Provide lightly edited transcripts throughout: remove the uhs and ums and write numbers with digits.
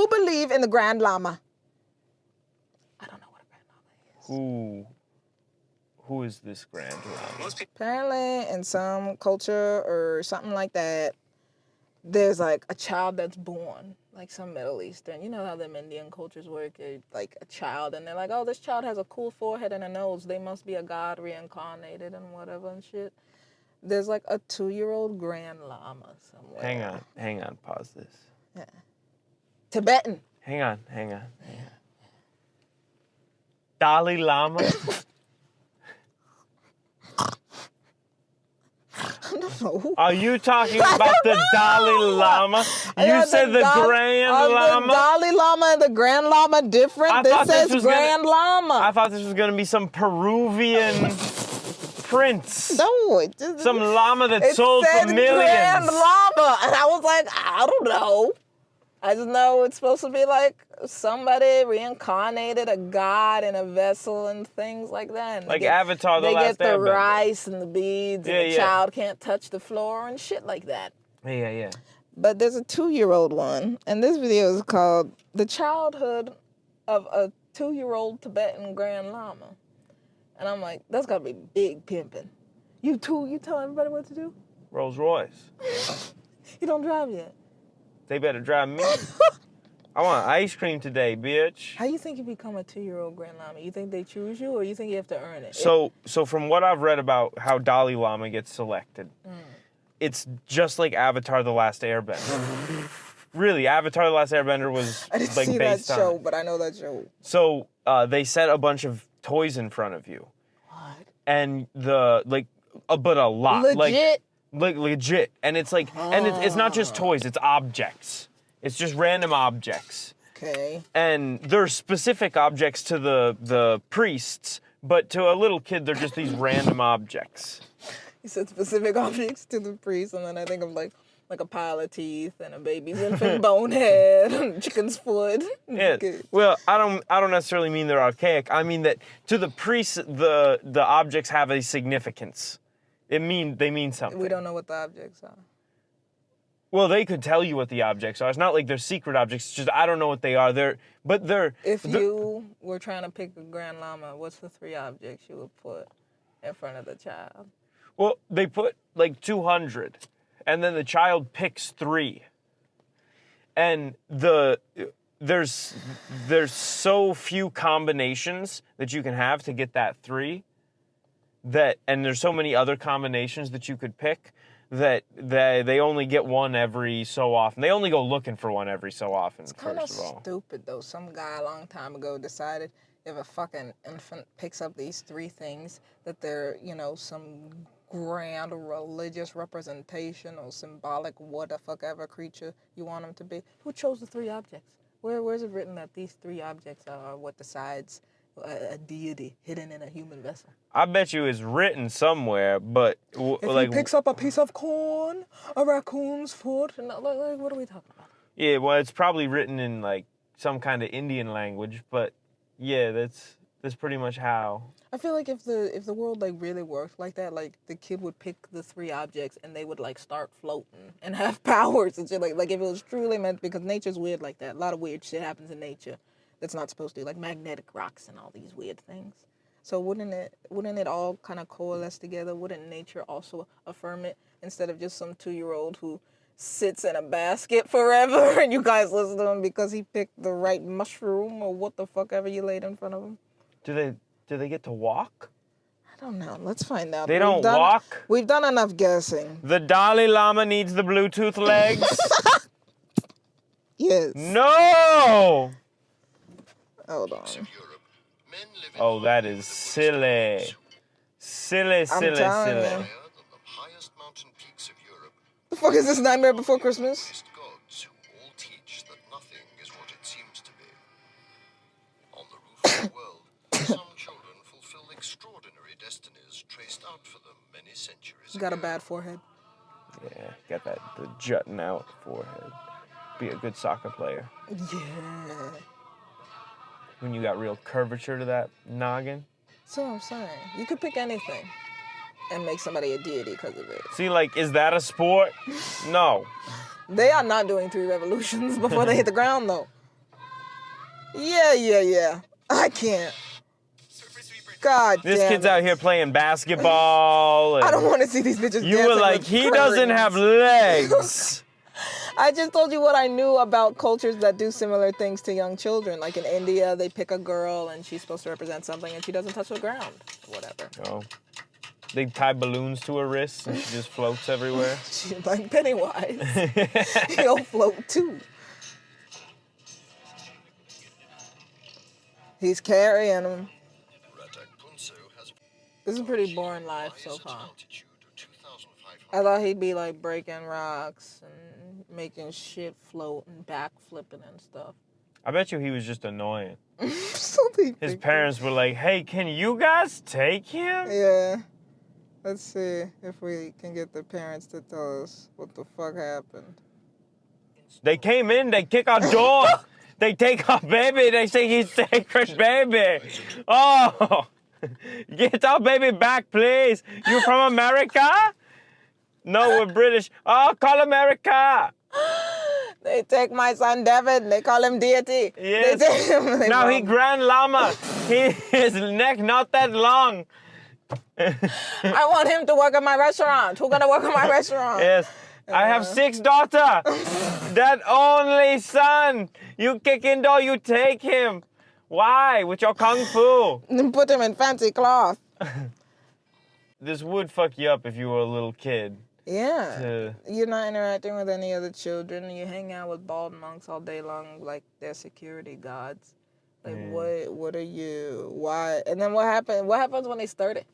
you believe in the Grand Lama? I don't know what a Grand Lama is. Who is this Grand Lama? Apparently, in some culture or something like that, there's like a child that's born, like some Middle Eastern. You know how them Indian cultures work? Like a child, and they're like, oh, this child has a cool forehead and a nose. They must be a god reincarnated and whatever and shit. There's like a 2-year-old Grand Lama somewhere. Hang on, pause this. Yeah. Tibetan. Hang on. Dalai Lama? I don't know. Are you talking about the Dalai Lama? You said the Grand Lama? The Dalai Lama and the Grand Lama different? This says Grand Lama. I thought this was going to be some Peruvian prince. No, it just... Some llama that sold for millions. Grand Lama. And I was like, I don't know. I just know it's supposed to be like somebody reincarnated, a god in a vessel and things like that. And like Avatar The Last Airbender. They get the rice and the beads and the child can't touch the floor and shit like that. Yeah. But there's a 2-year-old one, and this video is called The Childhood of a 2-Year-Old Tibetan Grand Lama. And I'm like, that's gotta be big pimping. You tell everybody what to do? Rolls Royce. You don't drive yet. They better drive me. I want ice cream today, bitch. How you think you become a 2-year-old Grand Lama? You think they choose you, or you think you have to earn it? So from what I've read about how Dalai Lama gets selected, it's just like Avatar The Last Airbender. Really, Avatar The Last Airbender was I didn't like see based that on show, it. but I know that show. So they set a bunch of toys in front of you. What? And but a lot. Legit? Like legit. And it's like, and it's not just toys, it's objects. It's just random objects. Okay. And they're specific objects to the priests, but to a little kid, they're just these random objects. You said specific objects to the priest, and then I think of like a pile of teeth and a baby's infant bonehead and chicken's foot. Yeah. Well, I don't necessarily mean they're archaic. I mean that to the priests, the objects have a significance. They mean something. We don't know what the objects are. Well, they could tell you what the objects are. It's not like they're secret objects. It's just I don't know what they are. If you were trying to pick a Grand Lama, what's the 3 objects you would put in front of the child? Well, they put like 200, and then the child picks 3. And there's so few combinations that you can have to get that 3. And there's so many other combinations that you could pick that they only get one every so often. They only go looking for one every so often, it's kind of all. stupid, though. Some guy a long time ago decided if a fucking infant picks up these 3 things, that they're, some grand religious representation or symbolic what the fuck ever creature you want them to be. Who chose the 3 objects? Where is it written that these 3 objects are what decides a deity hidden in a human vessel? I bet you it's written somewhere, but if he picks up a piece of corn, a raccoon's foot, and what are we talking about? Yeah, well, it's probably written in like some kind of Indian language, but yeah, that's pretty much how. I feel like if the world like really worked like that, like the kid would pick the 3 objects and they would like start floating and have powers and shit. Like if it was truly meant, because nature's weird like that. A lot of weird shit happens in nature that's not supposed to, like magnetic rocks and all these weird things. So wouldn't it all kind of coalesce together? Wouldn't nature also affirm it instead of just some 2-year-old who sits in a basket forever and you guys listen to him because he picked the right mushroom or what the fuck ever you laid in front of him? Do they get to walk? I don't know. Let's find out. They don't walk? We've done enough guessing. The Dalai Lama needs the Bluetooth legs? Yes. No! Hold on. Oh, that is silly. Silly. The fuck is this, Nightmare Before Christmas? Gods who all teach that nothing is what it seems to be. On the roof of the world, some children fulfill extraordinary destinies traced out for them many centuries ago. Got a bad forehead. Yeah, got the jutting out forehead. Be a good soccer player. Yeah. When you got real curvature to that noggin. That's what I'm saying. You could pick anything and make somebody a deity because of it. See, like, is that a sport? No. They are not doing 3 revolutions before they hit the ground, though. Yeah. I can't. God This damn kid's it. out here playing basketball. I don't And want to see these bitches you dancing were like, with he doesn't curtains. have legs. I just told you what I knew about cultures that do similar things to young children. Like in India, they pick a girl and she's supposed to represent something and she doesn't touch the ground. Whatever. Oh. They tie balloons to her wrists and she just floats everywhere. She's like Pennywise. He'll float too. He's carrying him. This is a pretty boring life so far. I thought he'd be like breaking rocks and making shit float and backflipping and stuff. I bet you he was just annoying. Something His parents were like, hey, can you guys take him? Yeah. Let's see if we can get the parents to tell us what the fuck happened. They came in, they kick our door. They take our baby, they say he's sacred baby. Oh, get our baby back, please. You from America? No, we're British. Oh, call America. They take my son Devin, they call him deity. Yes. They take him, they Now he bomb. Grand Lama. His neck not that long. I want him to work at my restaurant. Who's gonna work at my restaurant? Yes. I have 6 daughters. That only son. You kick in door, you take him. Why? With your kung fu. And put him in fancy cloth. This would fuck you up if you were a little kid. Yeah. You're not interacting with any other children. You hang out with bald monks all day long like they're security guards. Like, what are you? Why? And then what happened? What happens when they start it?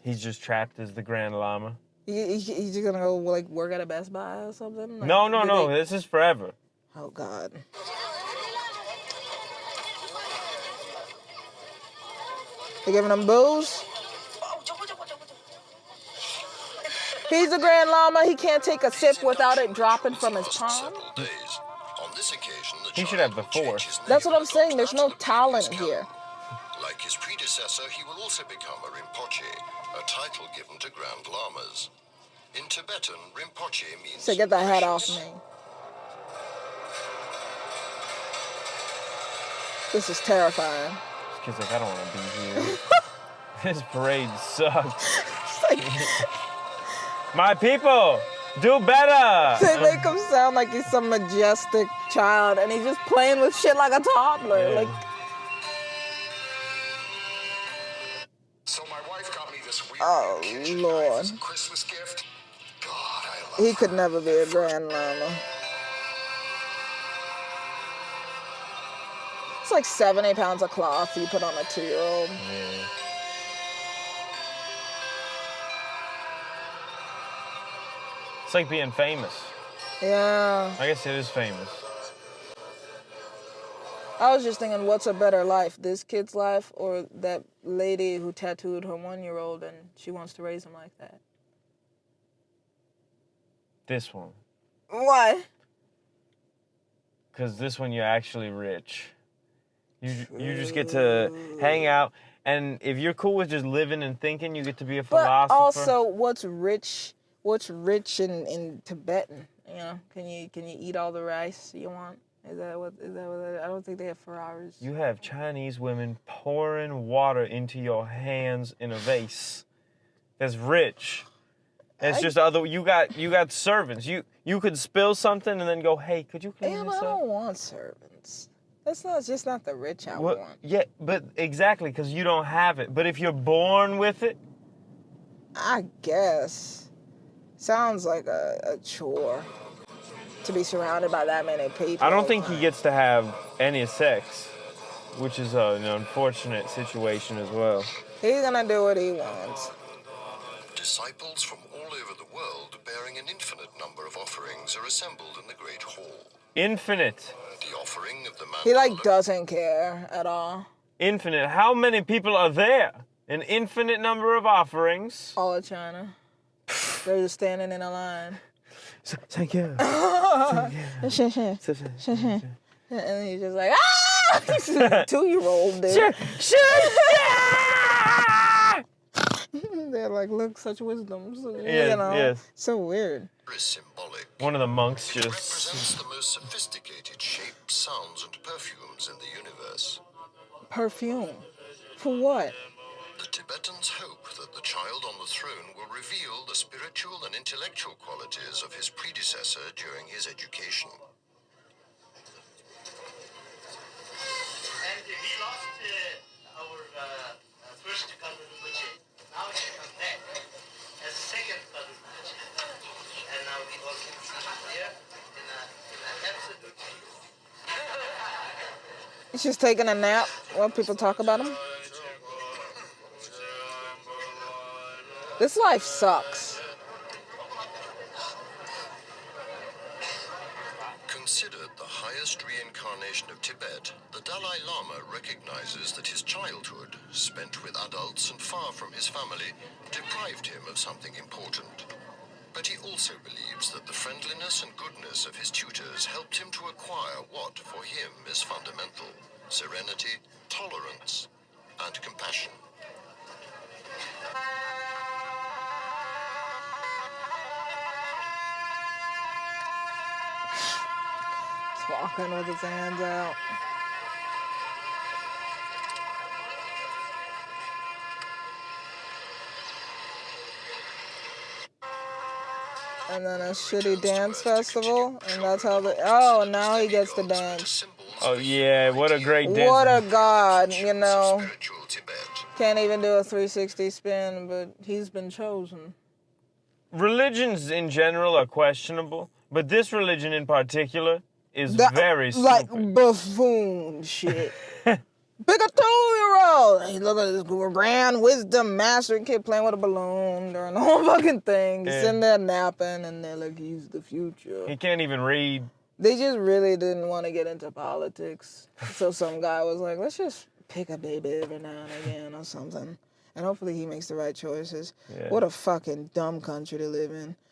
He's just trapped as the Grand Lama. He's just gonna go like work at a Best Buy or something? Like, No. This is forever. Oh, God. They giving him booze? He's a Grand Lama. He can't take a sip without it dropping from his palm. He should have before. That's what I'm saying. There's no talent here. Like his predecessor, he will also become a Rinpoche, a title given to Grand Lamas. In Tibetan, Rinpoche means... So get that hat off me. This is terrifying. This kid's like, I don't want to be here. This parade sucks. It's like, My people, do better. they make him sound like he's some majestic child, and he's just playing with shit like a toddler. Yeah. Like, So my wife got me this weird oh, kitchen Lord. knife as a Christmas gift. God, I love he could never be a Grand Lama. It's like 70 pounds of cloth you put on a 2-year-old. Yeah. It's like being famous. Yeah. I guess it is famous. I was just thinking, what's a better life? This kid's life or that lady who tattooed her 1-year-old and she wants to raise him like that? This one. Why? Because this one you're actually rich. You just get to hang out. And if you're cool with just living and thinking, you get to be a But philosopher. also, what's rich in Tibetan? You know, can you eat all the rice you want? Is that what I don't think they have Ferraris. You have Chinese women pouring water into your hands in a vase. That's rich. It's just other. You got servants. You could spill something and then go, hey, could you clean Yeah, this but I up? don't want servants. That's just not the rich I What? want. Yeah, but exactly, because you don't have it. But if you're born with it, I guess. Sounds like a chore to be surrounded by that many people. I don't think he gets to have any sex, which is an unfortunate situation as well. He's gonna do what he wants. Disciples from all over the world, bearing an infinite number of offerings, are assembled in the Great Hall. Infinite. The offering of the man. He like doesn't care at all. Infinite. How many people are there? An infinite number of offerings. All of China. They're just standing in a line. Thank you. And he's just like, ah! He's a 2-year-old dude. They're like, look, such wisdom. So, Yes, you know, yes. so weird. Is symbolic. One of the monks It just... represents the most sophisticated shapes, sounds and perfumes in the universe. Perfume. For what? The Tibetans hope that the child on the throne will reveal the spiritual and intellectual qualities of his predecessor during his education. And we lost our first cousin Buchi. Now she comes back as second cousin Buchi. And now we all can see him there in a absolute peace. He's just taking a nap while people talk about him. This life sucks. Considered the highest reincarnation of Tibet, the Dalai Lama recognizes that his childhood, spent with adults and far from his family, deprived him of something important. But he also believes that the friendliness and goodness of his tutors helped him to acquire what, for him, is fundamental: serenity, tolerance, and compassion. He's walking with his hands out. And then a shitty dance festival, and that's how the now he gets to dance. Oh yeah, what a great dance. What a god, you know. Spiritual Tibet. Can't even do a 360 spin, but he's been chosen. Religions in general are questionable, but this religion in particular is That- very like stupid. buffoon shit. Pick a 2-year-old. Hey, look at this grand wisdom master kid playing with a balloon during the whole fucking thing. He's Yeah. sitting there napping, and they're like, he's the future. He can't even read. They just really didn't want to get into politics. So some guy was like, let's just pick a baby every now and again or something. And hopefully he makes the right choices. Yeah. What a fucking dumb country to live in.